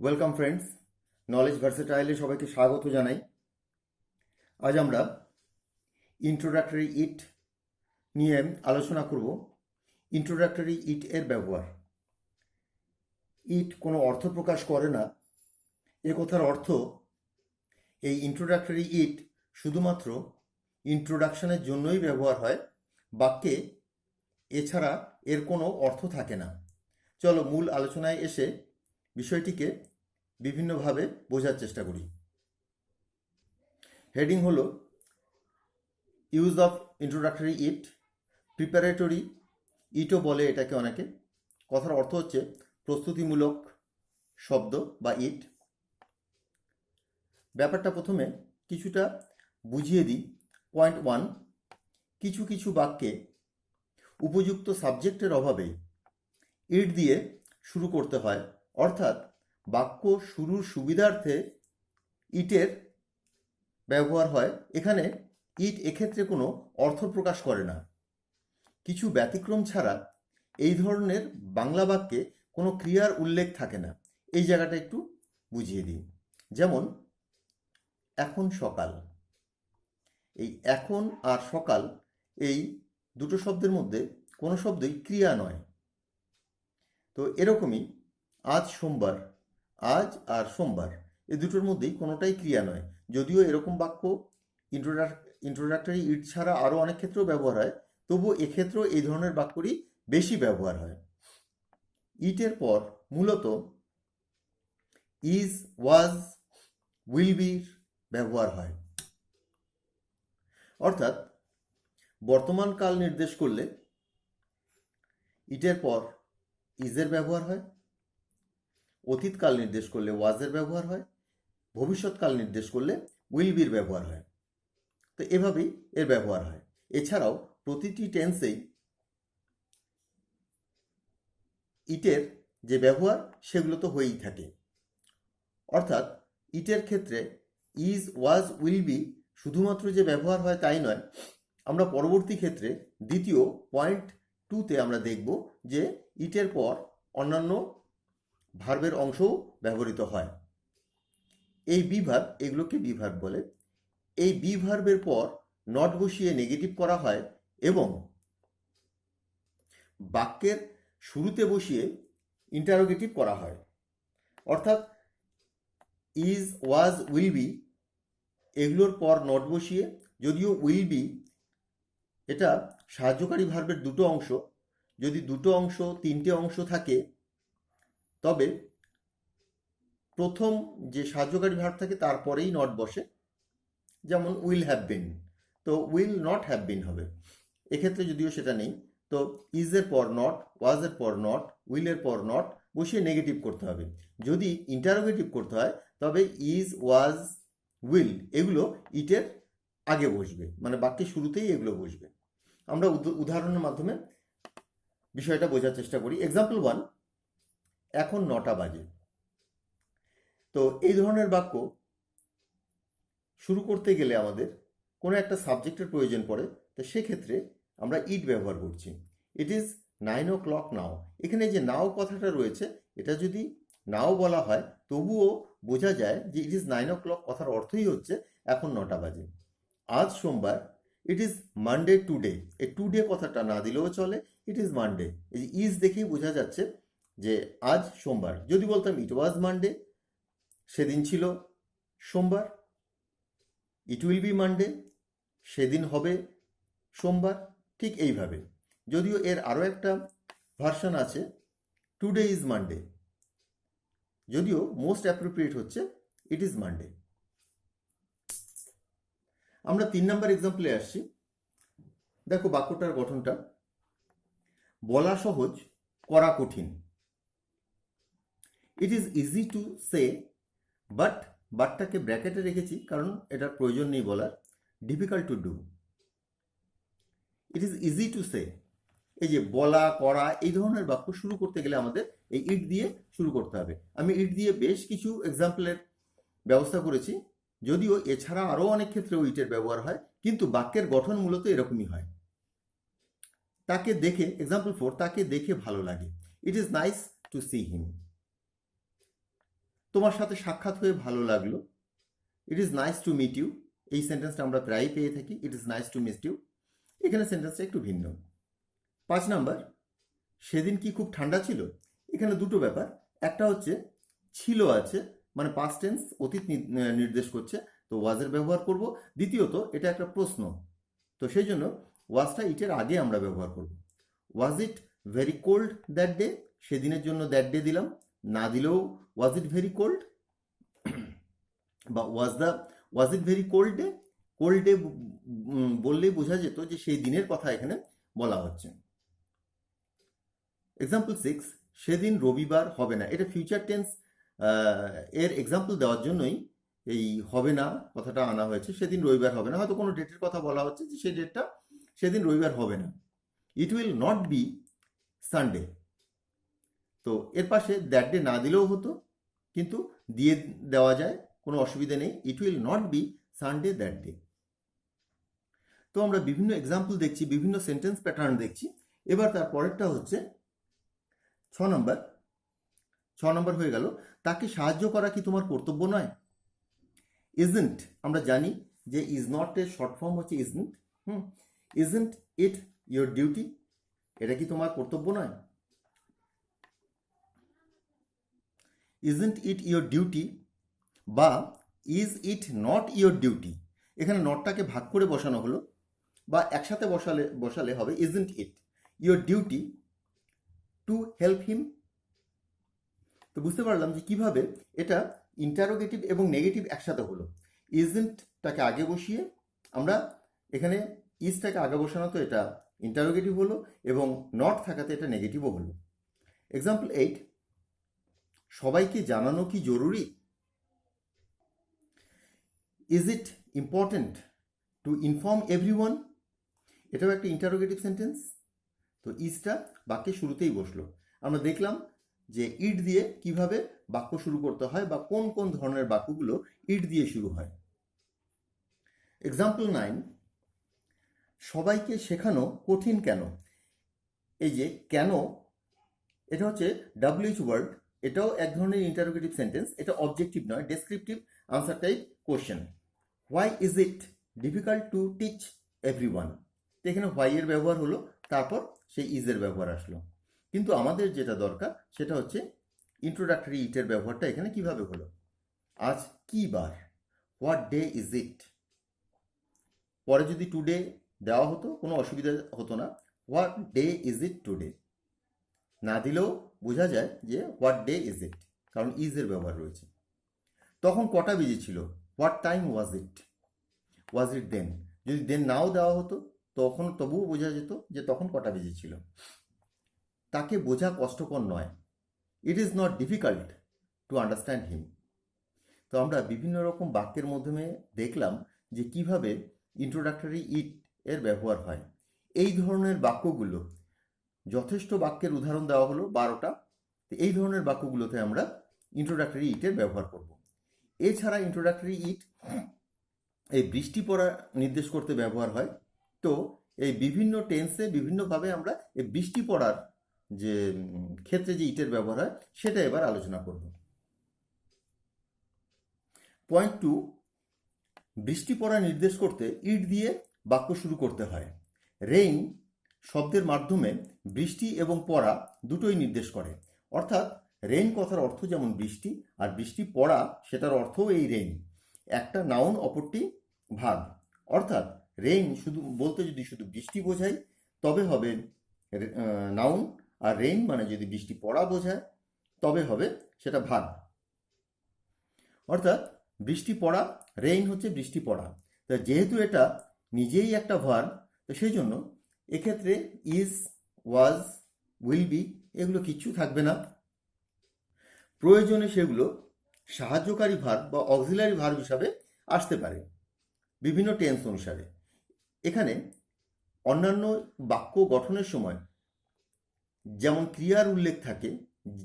Welcome friends, knowledge ভার্সেটাইলে সবাইকে স্বাগত জানাই। আজ আমরা ইন্ট্রোডাক্টরি ইট নিয়ে আলোচনা করব। ইন্ট্রোডাক্টরি ইট এর ব্যবহার। ইট কোনো অর্থ প্রকাশ করে না, এ কথার অর্থ এই ইন্ট্রোডাক্টরি ইট শুধুমাত্র ইন্ট্রোডাকশনের জন্যই ব্যবহার হয়, বাক্যে এছাড়া এর কোনো অর্থ থাকে না। চলো মূল আলোচনায় এসে বিষয়টিকে বিভিন্নভাবে বোঝার চেষ্টা করি। হেডিং হলো use of introductory it, preparatory ইটও বলে এটাকে অনেকে। কথার অর্থ হচ্ছে প্রস্তুতিমূলক শব্দ বা ইট। ব্যাপারটা প্রথমে কিছুটা বুঝিয়ে দিই। পয়েন্ট 1, কিছু কিছু বাক্যে উপযুক্ত সাবজেক্টের অভাবে ইট দিয়ে শুরু করতে হয়, অর্থাৎ বাক্য শুরুর সুবিধার্থে ইটের ব্যবহার হয়। এখানে ইট এক্ষেত্রে কোনো অর্থ প্রকাশ করে না। কিছু ব্যতিক্রম ছাড়া এই ধরনের বাংলা বাক্যে কোনো ক্রিয়ার উল্লেখ থাকে না। এই জায়গাটা একটু বুঝিয়ে দিই। যেমন এখন সকাল, এই এখন আর সকাল এই দুটো শব্দের মধ্যে কোনো শব্দই ক্রিয়া নয়। তো এরকমই আজ সোমবার, আজ আর সোমবার এই দুটোর মধ্যেই কোনোটাই ক্রিয়া নয়। যদিও এরকম বাক্য ইন্ট্রোডাক্টরি ইট ছাড়া আরও অনেক ক্ষেত্রেও ব্যবহার হয়, তবুও এক্ষেত্রেও এই ধরনের বাক্যরই বেশি ব্যবহার হয়। ইটের পর মূলত ইজ, ওয়াজ, উইল বির ব্যবহার হয়। অর্থাৎ বর্তমান কাল নির্দেশ করলে ইটের পর ইজের ব্যবহার হয়, অতীতকাল নির্দেশ করলে ওয়াজের ব্যবহার হয়, ভবিষ্যৎকাল নির্দেশ করলে উইল বির ব্যবহার হয়। তো এভাবেই এর ব্যবহার হয়। এছাড়াও প্রতিটি টেন্সেই ইটের যে ব্যবহার সেগুলো তো হয়েই থাকে। অর্থাৎ ইটের ক্ষেত্রে ইজ, ওয়াজ, উইল বি শুধুমাত্র যে ব্যবহার হয় তাই নয়, আমরা পরবর্তী ক্ষেত্রে দ্বিতীয় পয়েন্ট 2তে আমরা দেখব যে ইটের পর অন্যান্য ভার্বের অংশও ব্যবহৃত হয়। এই বি ভার্ব, এগুলোকে বি ভার্ব বলে। এই বি ভার্বের পর নট বসিয়ে নেগেটিভ করা হয় এবং বাক্যের শুরুতে বসিয়ে ইন্টারোগেটিভ করা হয়। অর্থাৎ ইজ, ওয়াজ, উইল বি এগুলোর পর নট বসিয়ে, যদিও উইল বি এটা সাহায্যকারী ভার্বের দুটো অংশ, যদি দুটো অংশ তিনটে অংশ থাকে তবে প্রথম যে সাহায্যকারী ভার্ব থাকে তারপরেই নট বসে। যেমন উইল হ্যাভ বিন, তো উইল নট হ্যাভ বিন হবে। এক্ষেত্রে যদিও সেটা নেই, তো ইজের পর নট, ওয়াজের পর নট, উইলের পর নট বসিয়ে নেগেটিভ করতে হবে। যদি ইন্টারোগেটিভ করতে হয় তবে ইজ, ওয়াজ, উইল এগুলো ইটের আগে বসবে, মানে বাক্যের শুরুতেই এগুলো বসবে। আমরা উদাহরণের মাধ্যমে বিষয়টা বোঝার চেষ্টা করি। এক্সাম্পল 1, এখন 9টা বাজে। তো এই ধরনের বাক্য শুরু করতে গেলে আমাদের কোনো একটা সাবজেক্টের প্রয়োজন পড়ে, তো সেক্ষেত্রে আমরা ইট ব্যবহার করছি। ইট ইজ 9 o'clock নাও। এখানে যে নাও কথাটা রয়েছে, এটা যদি নাও বলা হয় তবুও বোঝা যায় যে ইট ইজ 9 o'clock কথার অর্থই হচ্ছে এখন 9টা বাজে। আজ সোমবার, ইট ইজ মানডে টুডে। এই টুডে কথাটা না দিলেও চলে, ইট ইজ মানডে। এই যে ইজ দেখেই বোঝা যাচ্ছে যে আজ সোমবার। যদি বলতাম ইট ওয়াজ মানডে, সেদিন ছিল সোমবার, ইট উইল বি মানডে, সেদিন হবে সোমবার। ঠিক এইভাবে, যদিও এর আরও একটা ভার্সন আছে, টুডে ইজ মানডে, যদিও মোস্ট অ্যাপ্রোপ্রিয়েট হচ্ছে ইট ইজ মানডে। আমরা 3 নম্বর এক্সাম্পলে আসছি। দেখো বাক্যটার গঠনটা, বলা সহজ, করা কঠিন। It is easy to say, বাটটাকে ব্র্যাকেটে রেখেছি কারণ এটার প্রয়োজন নেই বলার। Difficult to do. It is easy to say, এই যে বলা, করা এই ধরনের বাক্য শুরু করতে গেলে আমাদের এই ইট দিয়ে শুরু করতে হবে। আমি ইট দিয়ে বেশ কিছু এক্সাম্পলের ব্যবস্থা করেছি, যদিও এছাড়া আরও অনেক ক্ষেত্রে ইটের ব্যবহার হয়, কিন্তু বাক্যের গঠন মূলত এরকমই হয়। তাকে দেখে, এক্সাম্পল 4, তাকে দেখে ভালো লাগে। It is nice to see him. তোমার সাথে সাক্ষাৎ হয়ে ভালো লাগলো। It is nice to meet you, এই সেন্টেন্সটা আমরা প্রায়ই পেয়ে থাকি। It is nice to meet you, এখানে সেন্টেন্সটা একটু ভিন্ন। 5 নাম্বার, সেদিন কি খুব ঠান্ডা ছিল? এখানে দুটো ব্যাপার, একটা হচ্ছে ছিল আছে মানে পাস্ট টেন্স অতীত নির্দেশ করছে, তো ওয়াজের ব্যবহার করব। দ্বিতীয়ত এটা একটা প্রশ্ন, তো সেই জন্য ওয়াজটা ইটের আগে আমরা ব্যবহার করব। Was it very cold that day? সেদিনের জন্য দ্যাট ডে দিলাম, না দিলেও ওয়াজ ইট ভেরি কোল্ড, বা was it very cold day. Cold day বললেই বোঝা যেত যে সেই দিনের কথা এখানে বলা হচ্ছে। এক্সাম্পল 6, সেদিন রবিবার হবে না। এটা ফিউচার টেন্স এর এক্সাম্পল দেওয়ার জন্যই এই হবে না কথাটা আনা হয়েছে। সেদিন রবিবার হবে না, হয়তো কোনো ডেটের কথা বলা হচ্ছে যে সেই ডেটটা সেদিন রবিবার হবে না। It will not be Sunday, তো এর পাশে দ্যাট ডে না দিলেও হতো, কিন্তু দিয়ে দেওয়া যায়, কোনো অসুবিধা নেই। It will not be Sunday that day. তো আমরা বিভিন্ন এক্সাম্পল দেখছি, বিভিন্ন সেন্টেন্স প্যাটার্ন দেখছি। এবার তার পরেরটা হচ্ছে 6 নম্বর হয়ে গেল, তাকে সাহায্য করা কি তোমার কর্তব্য নয়? ইজন্ট, আমরা জানি যে ইজ নট এর শর্ট ফর্ম হচ্ছে isn't. Isn't it your duty, এটা কি তোমার কর্তব্য নয়? ইজন্ট ইট ইয়োর ডিউটি বা is it not your duty, এখানে নটটাকে ভাগ করে বসানো হলো, বা একসাথে বসালে হবে isn't it your duty to help him. তো বুঝতে পারলাম যে কিভাবে এটা ইন্টারোগেটিভ এবং নেগেটিভ একসাথে হলো। ইজন্টটাকে আগে বসিয়ে আমরা এখানে ইজটাকে আগে বসানো, তো এটা ইন্টারোগেটিভ হলো, এবং নট থাকাতে এটা নেগেটিভও হলো। এক্সাম্পল 8, সবাইকে জানানো কি জরুরি? Is it important to inform everyone? এটাও একটা ইন্টারোগেটিভ সেন্টেন্স, তো ইজটা বাক্যের শুরুতেই বসলো। আমরা দেখলাম যে ইট দিয়ে কিভাবে বাক্য শুরু করতে হয়, বা কোন কোন ধরনের বাক্যগুলো ইট দিয়ে শুরু হয়। এক্সাম্পল 9, সবাইকে শেখানো কঠিন কেন? এই যে কেন, এটা হচ্ছে WH ওয়ার্ড, এটাও এক ধরনের ইন্টারোগেটিভ সেন্টেন্স। এটা অবজেক্টিভ নয়, descriptive answer type question. Why is it difficult to teach everyone? তো এখানে হোয়াই এর ব্যবহার হলো, তারপর সেই ইজ এর ব্যবহার আসলো। কিন্তু আমাদের যেটা দরকার সেটা হচ্ছে ইন্ট্রোডাক্টরি ইটের ব্যবহারটা এখানে কিভাবে হলো। আজ কি বার? What day is it? পরে যদি টুডে দেওয়া হতো কোনো অসুবিধা হতো না। What day is it today? না দিলেও বোঝা যায় যে হোয়াট ডে ইজ ইট, কারণ ইজ এর ব্যবহার রয়েছে। তখন কটা বেজেছিল? হোয়াট টাইম ওয়াজ ইট? ওয়াজ ইট দেন? যদি দেন নাও দেওয়া হতো তখন তবুও বোঝা যেত যে তখন কটা বেজেছিল। তাকে বোঝা কষ্টকর নয়। It is not difficult to understand হিম। তো আমরা বিভিন্ন রকম বাক্যের মাধ্যমে দেখলাম যে কিভাবে ইন্ট্রোডাক্টরি ইট এর ব্যবহার হয়। এই ধরনের বাক্যগুলো, যথেষ্ট বাক্যের উদাহরণ দেওয়া হলো 12টা, তো এই ধরনের বাক্যগুলোতে আমরা ইন্ট্রোডাক্টরি ইটের ব্যবহার করব। এছাড়া ইন্ট্রোডাক্টরি ইট এই বৃষ্টি পড়া নির্দেশ করতে ব্যবহার হয়। তো এই বিভিন্ন টেন্সে বিভিন্নভাবে আমরা এই বৃষ্টি পড়ার যে ক্ষেত্রে যে ইটের ব্যবহার হয় সেটা এবার আলোচনা করব। পয়েন্ট 2, বৃষ্টি পড়া নির্দেশ করতে ইট দিয়ে বাক্য শুরু করতে হয়। রেইন শব্দের মাধ্যমে বৃষ্টি এবং পড়া দুটোই নির্দেশ করে। অর্থাৎ রেইন কথার অর্থ যেমন বৃষ্টি, আর বৃষ্টি পড়া সেটার অর্থও এই রেইন। একটা নাউন, অপরটি ভার্ব। অর্থাৎ রেইন শুধু বলতে যদি শুধু বৃষ্টি বোঝাই তবে হবে নাউন, আর রেইন মানে যদি বৃষ্টি পড়া বোঝায় তবে হবে সেটা ভার্ব। অর্থাৎ বৃষ্টি পড়া, রেইন হচ্ছে বৃষ্টি পড়া। তা যেহেতু এটা নিজেই একটা ভার্ব, তো সেই জন্য এক্ষেত্রে ইজ, ওয়াজ, উইল বি এগুলো কিচ্ছু থাকবে না। প্রয়োজনে সেগুলো সাহায্যকারী ভার্ব বা অক্সিলারি ভার্ব হিসাবে আসতে পারে বিভিন্ন টেন্স অনুসারে। এখানে অন্যান্য বাক্য গঠনের সময় যেমন ক্রিয়ার উল্লেখ থাকে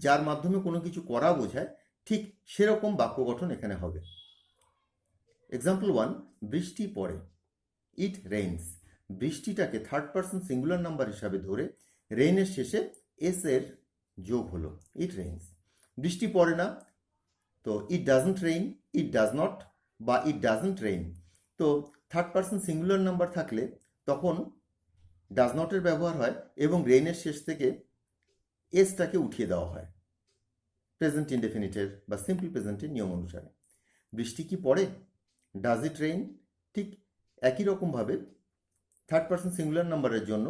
যার মাধ্যমে কোনো কিছু করা বোঝায়, ঠিক সেরকম বাক্য গঠন এখানে হবে। এক্সাম্পল 1, বৃষ্টি পড়ে। It rains. বৃষ্টিটাকে থার্ড পারসন সিঙ্গুলার নাম্বার হিসাবে ধরে রেইনের শেষে এস এর যোগ হলো, ইট রেইনস। বৃষ্টি পড়ে না, তো it doesn't rain, it does not বা ইট ডাজন্ট রেইন। তো থার্ড পার্সন সিঙ্গুলার নাম্বার থাকলে তখন ডাজ নটের ব্যবহার হয় এবং রেইনের শেষ থেকে এসটাকে উঠিয়ে দেওয়া হয় প্রেজেন্ট ইনডেফিনিটের বা সিম্পল প্রেজেন্টের নিয়ম অনুসারে। বৃষ্টি কি পড়ে, ডাজ ইট রেইন, ঠিক একই রকমভাবে থার্ড পার্সন সিঙ্গুলার নাম্বারের জন্য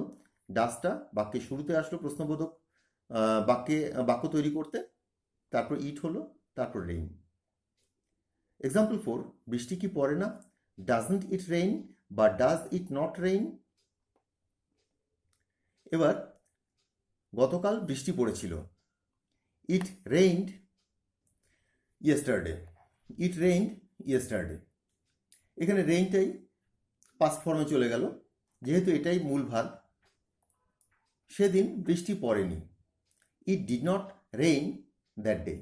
ডাজটা বাক্যের শুরুতে আসলো প্রশ্নবোধক বাক্য তৈরি করতে, তারপর ইট হলো, তারপর রেইন। এক্সাম্পল 4, বৃষ্টি কি পড়ে না, ডাজন্ট ইট রেইন বা ডাজ ইট নট রেইন। এবার গতকাল বৃষ্টি পড়েছিল, it rained yesterday, it rained yesterday. এখানে রেইনটাই পাস্ট ফর্মে চলে গেল, যেহেতু এটাই মূল ভার্ব। সেদিন বৃষ্টি পড়েনি, it did not rain that day.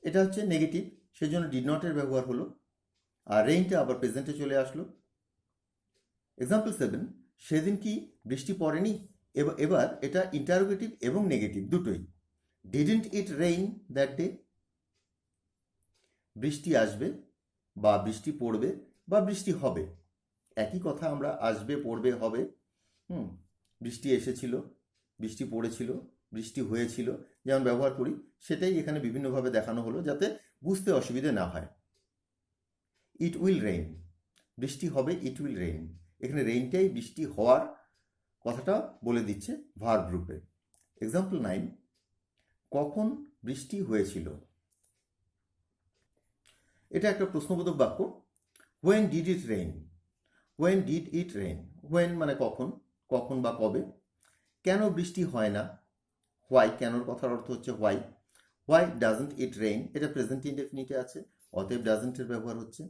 এটা হচ্ছে নেগেটিভ, সেজন্য ডিড নটের ব্যবহার হলো, আর রেইনটা আবার প্রেজেন্টে চলে আসলো। এক্সাম্পল 7, সেদিন কি বৃষ্টি পড়েনি। এবার এটা ইন্টারোগেটিভ এবং নেগেটিভ দুটোই। Didn't it rain that day. বৃষ্টি আসবে বা বৃষ্টি পড়বে বা বৃষ্টি হবে, একই কথা। আমরা আসবে, পড়বে, হবে, বৃষ্টি এসেছিল, বৃষ্টি পড়েছিল, বৃষ্টি হয়েছিল যেমন ব্যবহার করি, সেটাই এখানে বিভিন্নভাবে দেখানো হলো যাতে বুঝতে অসুবিধে না হয়। ইট উইল রেইন, বৃষ্টি হবে, ইট উইল রেইন। এখানে রেইনটাই বৃষ্টি হওয়ার কথাটা বলে দিচ্ছে ভার্ব রূপে। এক্সাম্পল 9, কখন বৃষ্টি হয়েছিল। এটা একটা প্রশ্নবোধক বাক্য। When did it rain, when did it rain. When মানে কখন, কখন বা কবে। কেন বৃষ্টি হয় না, হোয়াই, কেনর কথার অর্থ হচ্ছে why. Why doesn't it rain, এটা প্রেজেন্ট ইনডেফিনিটে আছে, অতএব ডাজন্টের ব্যবহার হচ্ছে।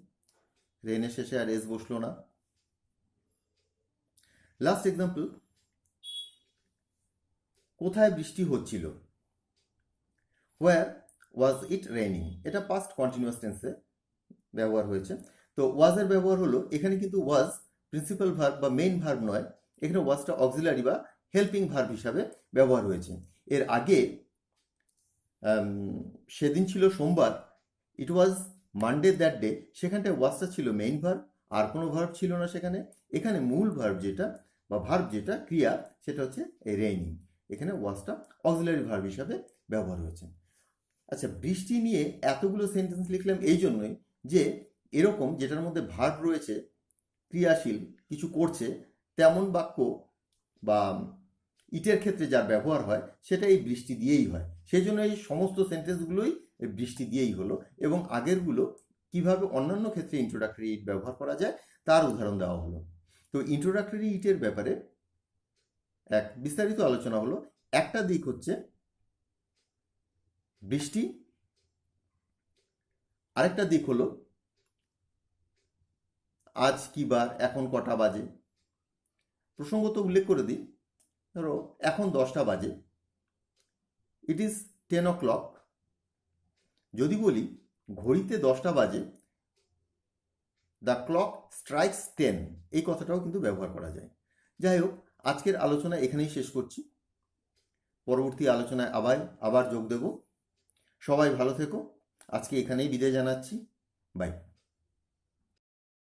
রেইনের শেষে আর এস বসলো না। লাস্ট এক্সাম্পল, কোথায় বৃষ্টি হচ্ছিল। হোয়ার ওয়াজ ইট রেইনিং, এটা পাস্ট কন্টিনিউয়াস টেন্সে ব্যবহার হয়েছে। তো ওয়াজের ব্যবহার হলো, এখানে কিন্তু ওয়াজ প্রিন্সিপাল ভার্ব বা মেইন ভার্ব নয়, এখানে ওয়াজটা অক্সিলারি বা হেল্পিং ভার্ব হিসাবে ব্যবহার হয়েছে। এর আগে সেদিন ছিল সোমবার, ইট ওয়াজ মানডে দ্যাট ডে, সেখানটায় ওয়াজটা ছিল মেইন ভার্ব, আর কোনো ভার্ব ছিল না সেখানে। এখানে মূল ভার্ব যেটা বা ভার্ব যেটা, ক্রিয়া, সেটা হচ্ছে রেইনিং। এখানে ওয়াজটা অক্সিলারি ভার্ব হিসাবে ব্যবহার হয়েছে। আচ্ছা, বৃষ্টি নিয়ে এতগুলো সেন্টেন্স লিখলাম এই জন্যই যে এরকম যেটার মধ্যে ভার্ব রয়েছে, ক্রিয়াশীল কিছু করছে, তেমন বাক্য বা ইটের ক্ষেত্রে যার ব্যবহার হয় সেটা এই বৃষ্টি দিয়েই হয়। সেই জন্য এই সমস্ত সেন্টেন্সগুলোই বৃষ্টি দিয়েই হলো, এবং আগেরগুলো কিভাবে অন্যান্য ক্ষেত্রে ইন্ট্রোডাক্টরি ইট ব্যবহার করা যায় তার উদাহরণ দেওয়া হলো। তো ইন্ট্রোডাক্টরি ইটের ব্যাপারে এক বিস্তারিত আলোচনা হলো। একটা দিক হচ্ছে বৃষ্টি, আরেকটা দিক হলো আজ কি বার, এখন কটা বাজে। প্রসঙ্গত উল্লেখ করে দিই, ধরো এখন 10টা বাজে, ইট ইজ 10 o'clock। যদি বলি ঘড়িতে 10টা বাজে, দ্য ক্লক স্ট্রাইকস 10, এই কথাটাও কিন্তু ব্যবহার করা যায়। যাই হোক, আজকের আলোচনা এখানেই শেষ করছি। পরবর্তী আলোচনায় আবার যোগ দেব। সবাই ভালো থেকো। আজকে এখানেই বিদায় জানাচ্ছি। বাই।